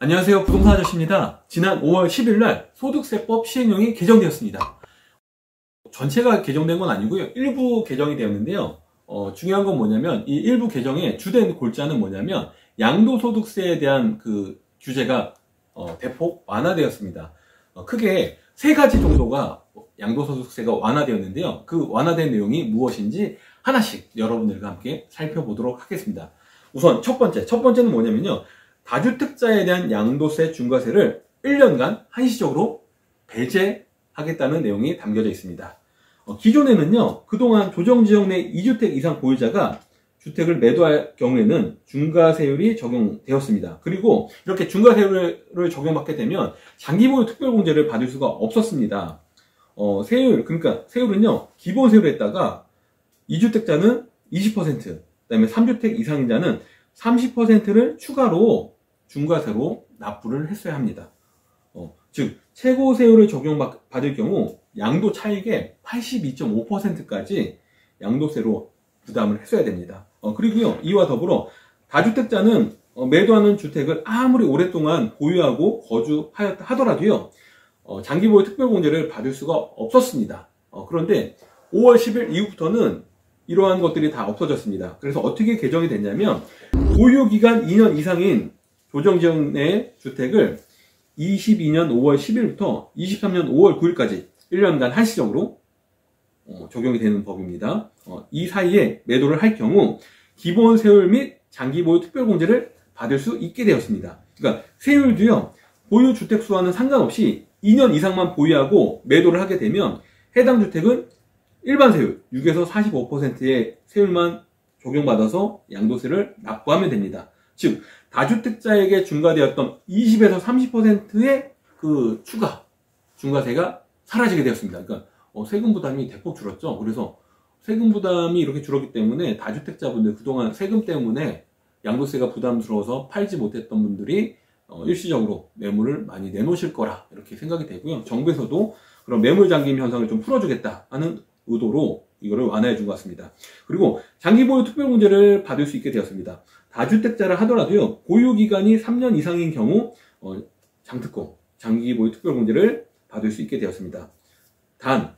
안녕하세요, 부동산 아저씨입니다. 지난 5월 10일 날 소득세법 시행령이 개정되었습니다. 전체가 개정된 건 아니고요, 일부 개정이 되었는데요. 중요한 건 뭐냐면 이 일부 개정의 주된 골자는 뭐냐면 양도소득세에 대한 그 규제가 대폭 완화되었습니다. 크게 세 가지 정도가 양도소득세가 완화되었는데요. 그 완화된 내용이 무엇인지 하나씩 여러분들과 함께 살펴보도록 하겠습니다. 우선 첫 번째는 뭐냐면요, 다주택자에 대한 양도세 중과세를 1년간 한시적으로 배제하겠다는 내용이 담겨져 있습니다. 기존에는요, 그동안 조정지역 내 2주택 이상 보유자가 주택을 매도할 경우에는 중과세율이 적용되었습니다. 그리고 이렇게 중과세율을 적용받게 되면 장기보유 특별공제를 받을 수가 없었습니다. 그러니까 세율은요, 기본세율에다가 2주택자는 20%, 그 다음에 3주택 이상자는 30%를 추가로 중과세로 납부를 했어야 합니다. 즉 최고세율을 적용받을 경우 양도 차익의 82.5%까지 양도세로 부담을 했어야 됩니다. 그리고요, 이와 더불어 다주택자는 매도하는 주택을 아무리 오랫동안 보유하고 거주하더라도요, 장기보유 특별공제를 받을 수가 없었습니다. 그런데 5월 10일 이후부터는 이러한 것들이 다 없어졌습니다. 그래서 어떻게 개정이 됐냐면, 보유기간 2년 이상인 조정지역 내 주택을 22년 5월 10일부터 23년 5월 9일까지 1년간 한시적으로 적용이 되는 법입니다. 이 사이에 매도를 할 경우 기본세율 및 장기보유 특별공제를 받을 수 있게 되었습니다. 그러니까 세율도요, 보유주택수와는 상관없이 2년 이상만 보유하고 매도를 하게 되면 해당 주택은 일반 세율 6에서 45%의 세율만 적용받아서 양도세를 납부하면 됩니다. 즉 다주택자에게 중과되었던 20에서 30%의 그 추가 중과세가 사라지게 되었습니다. 그러니까 세금 부담이 대폭 줄었죠. 그래서 세금 부담이 이렇게 줄었기 때문에 다주택자분들, 그동안 세금 때문에 양도세가 부담스러워서 팔지 못했던 분들이 일시적으로 매물을 많이 내놓으실 거라 이렇게 생각이 되고요. 정부에서도 그런 매물 잠김 현상을 좀 풀어주겠다 하는 의도로 이거를 완화해 준 것 같습니다. 그리고 장기보유 특별공제를 받을 수 있게 되었습니다. 다주택자라 하더라도요, 보유기간이 3년 이상인 경우 장특공, 장기보유 특별공제를 받을 수 있게 되었습니다. 단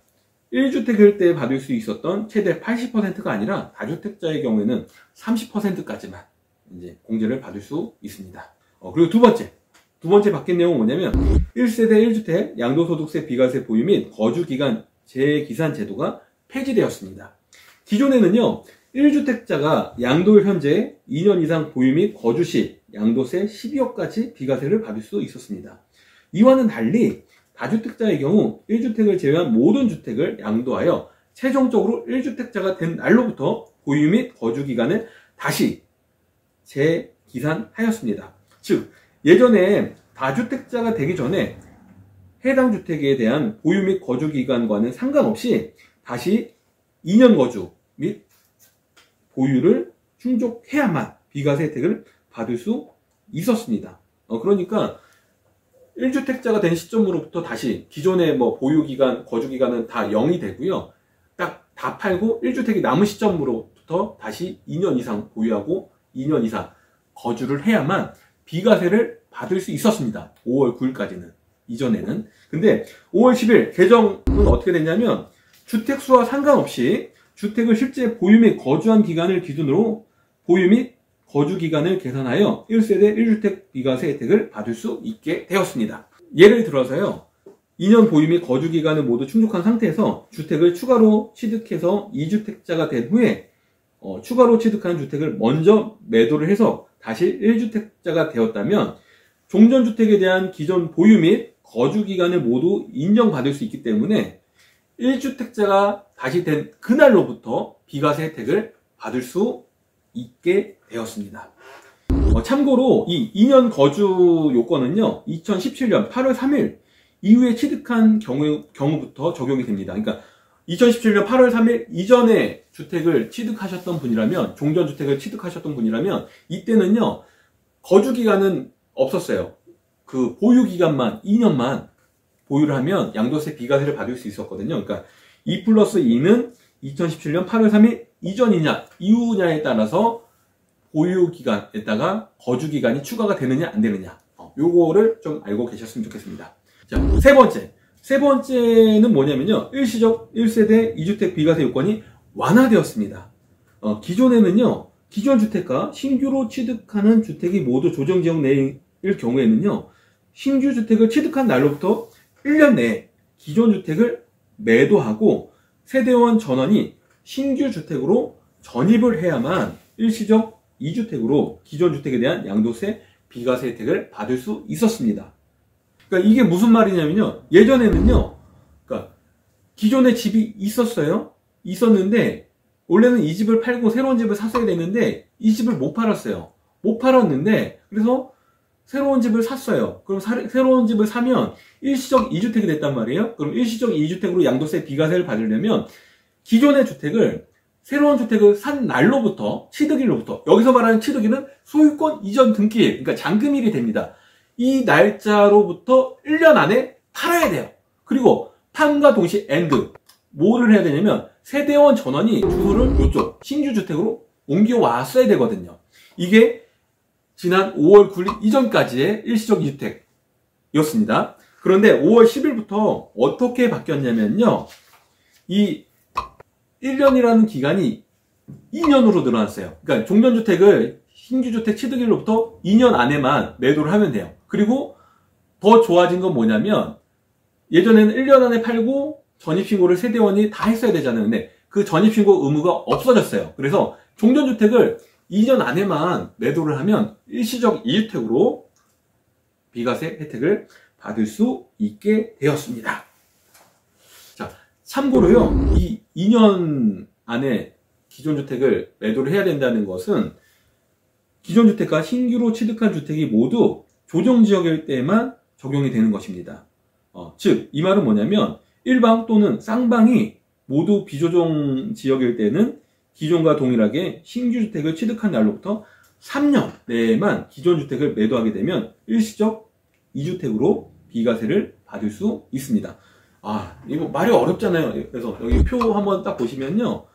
1주택일 때 받을 수 있었던 최대 80%가 아니라 다주택자의 경우에는 30%까지만 이제 공제를 받을 수 있습니다. 그리고 두 번째 바뀐 내용은 뭐냐면 1세대 1주택 양도소득세 비과세 보유 및 거주기간 재계산 제도가 폐지되었습니다. 기존에는요, 1주택자가 양도일 현재 2년 이상 보유 및 거주 시 양도세 12억까지 비과세를 받을 수 있었습니다. 이와는 달리 다주택자의 경우 1주택을 제외한 모든 주택을 양도하여 최종적으로 1주택자가 된 날로부터 보유 및 거주 기간을 다시 재기산하였습니다. 즉 예전에 다주택자가 되기 전에 해당 주택에 대한 보유 및 거주 기간과는 상관없이 다시 2년 거주 및 보유를 충족해야만 비과세 혜택을 받을 수 있었습니다. 그러니까 1주택자가 된 시점으로부터 다시 기존의 보유기간, 거주기간은 다 0이 되고요. 딱 다 팔고 1주택이 남은 시점으로부터 다시 2년 이상 보유하고 2년 이상 거주를 해야만 비과세를 받을 수 있었습니다. 5월 9일까지는. 이전에는. 근데 5월 10일 개정은 어떻게 됐냐면, 주택수와 상관없이 주택을 실제 보유 및 거주한 기간을 기준으로 보유 및 거주 기간을 계산하여 1세대 1주택 비과세 혜택을 받을 수 있게 되었습니다. 예를 들어서요, 2년 보유 및 거주 기간을 모두 충족한 상태에서 주택을 추가로 취득해서 2주택자가 된 후에 추가로 취득한 주택을 먼저 매도를 해서 다시 1주택자가 되었다면 종전주택에 대한 기존 보유 및 거주 기간을 모두 인정받을 수 있기 때문에 1주택자가 다시 된 그날로부터 비과세 혜택을 받을 수 있게 되었습니다. 참고로 이 2년 거주 요건은요, 2017년 8월 3일 이후에 취득한 경우부터 적용이 됩니다. 그러니까 2017년 8월 3일 이전에 주택을 취득하셨던 분이라면, 종전주택을 취득하셨던 분이라면 이때는요, 거주기간은 없었어요. 그 보유기간만 2년만 보유를 하면 양도세 비과세를 받을 수 있었거든요. 그러니까 2 플러스 2는 2017년 8월 3일 이전이냐 이후냐에 따라서 보유기간에다가 거주기간이 추가가 되느냐 안 되느냐, 요거를 좀 알고 계셨으면 좋겠습니다. 자, 세 번째는 뭐냐면요. 일시적 1세대 2주택 비과세 요건이 완화되었습니다. 기존에는요, 기존 주택과 신규로 취득하는 주택이 모두 조정지역 내일 경우에는요, 신규 주택을 취득한 날로부터 1년 내에 기존 주택을 매도하고 세대원 전원이 신규 주택으로 전입을 해야만 일시적 2주택으로 기존 주택에 대한 양도세 비과세 혜택을 받을 수 있었습니다. 그러니까 이게 무슨 말이냐면요. 예전에는요, 그러니까 기존에 집이 있었는데 원래는 이 집을 팔고 새로운 집을 샀어야 되는데 이 집을 못 팔았어요. 못 팔았는데 그래서 새로운 집을 샀어요. 그럼 새로운 집을 사면 일시적 2주택이 됐단 말이에요. 그럼 일시적 2주택으로 양도세 비과세를 받으려면 기존의 주택을 새로운 주택을 산 날로부터 취득일로부터, 여기서 말하는 취득일은 소유권 이전 등기일, 그러니까 잔금일이 됩니다. 이 날짜로부터 1년 안에 팔아야 돼요. 그리고 판과 동시에 뭐를 해야 되냐면 세대원 전원이 주소를 이쪽 신규주택으로 옮겨왔어야 되거든요. 이게 지난 5월 9일 이전까지의 일시적 2주택이었습니다. 그런데 5월 10일부터 어떻게 바뀌었냐면요. 이 1년이라는 기간이 2년으로 늘어났어요. 그러니까 종전주택을 신규주택 취득일로부터 2년 안에만 매도를 하면 돼요. 그리고 더 좋아진 건 뭐냐면 예전에는 1년 안에 팔고 전입신고를 세대원이 다 했어야 되잖아요. 근데 그 전입신고 의무가 없어졌어요. 그래서 종전주택을 2년 안에만 매도를 하면 일시적 2주택으로 비과세 혜택을 받을 수 있게 되었습니다. 자, 참고로요, 이 2년 안에 기존 주택을 매도를 해야 된다는 것은 기존 주택과 신규로 취득한 주택이 모두 조정지역일 때만 적용이 되는 것입니다. 즉, 이 말은 뭐냐면 일방 또는 쌍방이 모두 비조정 지역일 때는 기존과 동일하게 신규 주택을 취득한 날로부터 3년 내에만 기존 주택을 매도하게 되면 일시적 2주택으로 비과세를 받을 수 있습니다. 이거 말이 어렵잖아요. 그래서 여기 표 한번 딱 보시면요.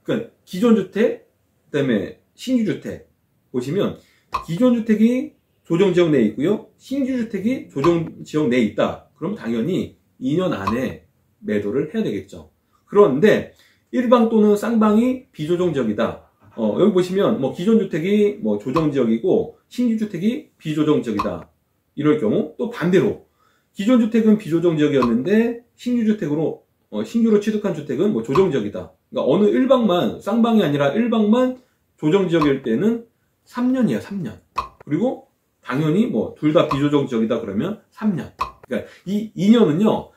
그러니까 기존 주택, 그다음에 신규 주택 보시면 기존 주택이 조정 지역 내에 있고요. 신규 주택이 조정 지역 내에 있다. 그럼 당연히 2년 안에 매도를 해야 되겠죠. 그런데 일방 또는 쌍방이 비조정 지역이다. 여기 보시면 뭐 기존 주택이 뭐 조정 지역이고 신규 주택이 비조정 지역이다. 이럴 경우 또 반대로 기존 주택은 비조정 지역이었는데 신규주택으로 신규로 취득한 주택은 뭐 조정 지역이다. 그러니까 어느 일방만 쌍방이 아니라 일방만 조정 지역일 때는 3년이에요. 3년. 그리고 당연히 뭐 둘 다 비조정 지역이다 그러면 3년. 그러니까 이 2년은요.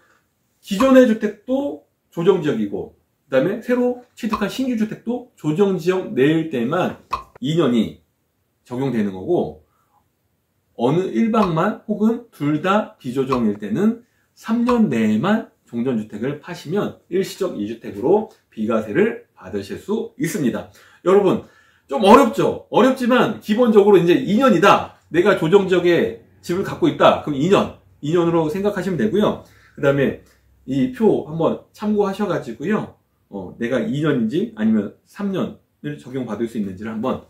기존의 주택도 조정 지역이고 그다음에 새로 취득한 신규 주택도 조정 지역 내일 때만 2년이 적용되는 거고 어느 일방만 혹은 둘 다 비조정일 때는 3년 내에만 종전주택을 파시면 일시적 2주택으로 비과세를 받으실 수 있습니다. 여러분, 좀 어렵죠? 어렵지만 기본적으로 이제 2년이다. 내가 조정지역에 집을 갖고 있다. 그럼 2년으로 생각하시면 되고요. 그 다음에 이 표 한번 참고하셔가지고요. 내가 2년인지 아니면 3년을 적용받을 수 있는지를 한번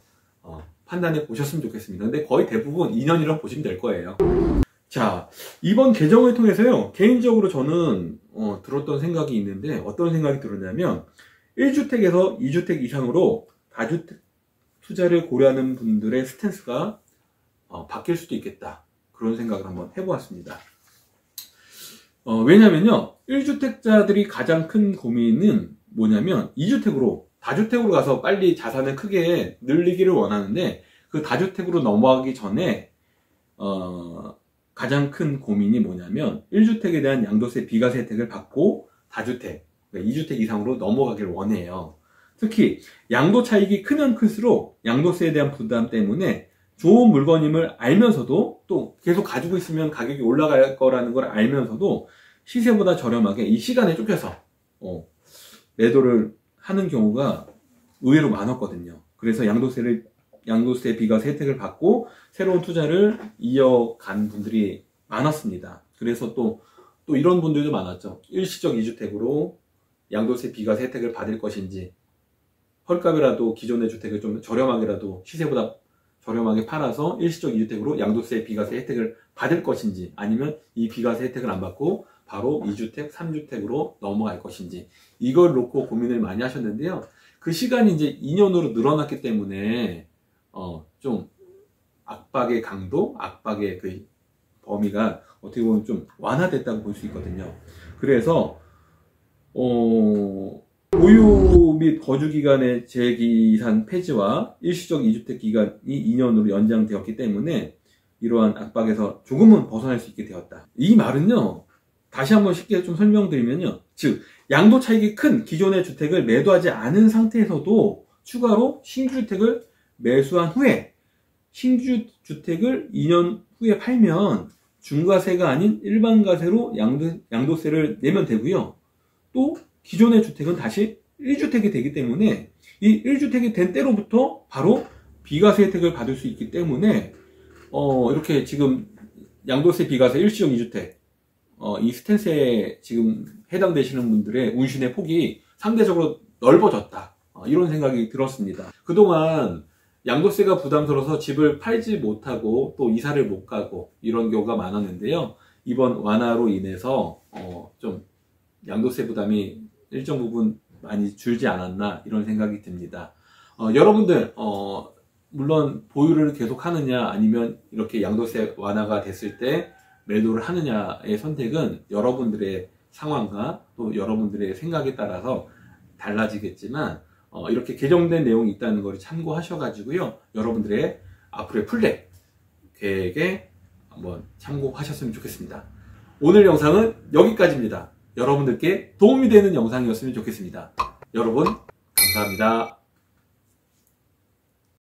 판단해 보셨으면 좋겠습니다. 근데 거의 대부분 2년이라고 보시면 될 거예요. 자, 이번 개정을 통해서요, 개인적으로 저는 들었던 생각이 있는데 어떤 생각이 들었냐면 1주택에서 2주택 이상으로 다주택 투자를 고려하는 분들의 스탠스가 바뀔 수도 있겠다. 그런 생각을 한번 해보았습니다. 왜냐면요, 1주택자들이 가장 큰 고민은 뭐냐면 2주택으로 다주택으로 가서 빨리 자산을 크게 늘리기를 원하는데 그 다주택으로 넘어가기 전에 가장 큰 고민이 뭐냐면 1주택에 대한 양도세 비과세 혜택을 받고 다주택, 그러니까 2주택 이상으로 넘어가기를 원해요. 특히 양도 차익이 크면 클수록 양도세에 대한 부담 때문에 좋은 물건임을 알면서도 또 계속 가지고 있으면 가격이 올라갈 거라는 걸 알면서도 시세보다 저렴하게 이 시간에 쫓겨서 매도를 하는 경우가 의외로 많았거든요. 그래서 양도세 비과세 혜택을 받고 새로운 투자를 이어간 분들이 많았습니다. 그래서 또 이런 분들도 많았죠. 일시적 2주택으로 양도세 비과세 혜택을 받을 것인지 헐값이라도 기존의 주택을 좀 저렴하게라도 시세보다 저렴하게 팔아서 일시적 2주택으로 양도세 비과세 혜택을 받을 것인지, 아니면 이 비과세 혜택을 안 받고 바로 2주택, 3주택으로 넘어갈 것인지, 이걸 놓고 고민을 많이 하셨는데요. 그 시간이 이제 2년으로 늘어났기 때문에 좀 압박의 강도, 압박의 그 범위가 어떻게 보면 좀 완화됐다고 볼 수 있거든요. 그래서 보유 및 거주 기간의 재기산 폐지와 일시적 2주택 기간이 2년으로 연장되었기 때문에 이러한 압박에서 조금은 벗어날 수 있게 되었다. 이 말은요, 다시 한번 쉽게 좀 설명드리면요, 즉 양도 차익이 큰 기존의 주택을 매도하지 않은 상태에서도 추가로 신규주택을 매수한 후에 신규주택을 2년 후에 팔면 중과세가 아닌 일반과세로 양도세를 내면 되고요. 또 기존의 주택은 다시 1주택이 되기 때문에 이 1주택이 된 때로부터 바로 비과세 혜택을 받을 수 있기 때문에 이렇게 지금 양도세 비과세 일시적 2주택 이 스탠스에 지금 해당되시는 분들의 운신의 폭이 상대적으로 넓어졌다, 이런 생각이 들었습니다. 그동안 양도세가 부담스러워서 집을 팔지 못하고 또 이사를 못 가고 이런 경우가 많았는데요. 이번 완화로 인해서 좀 양도세 부담이 일정 부분 많이 줄지 않았나, 이런 생각이 듭니다. 여러분들 물론 보유를 계속 하느냐, 아니면 이렇게 양도세 완화가 됐을 때 매도를 하느냐의 선택은 여러분들의 상황과 또 여러분들의 생각에 따라서 달라지겠지만, 이렇게 개정된 내용이 있다는 걸 참고하셔가지고요, 여러분들의 앞으로의 플랜 계획에 한번 참고하셨으면 좋겠습니다. 오늘 영상은 여기까지입니다. 여러분들께 도움이 되는 영상이었으면 좋겠습니다. 여러분, 감사합니다.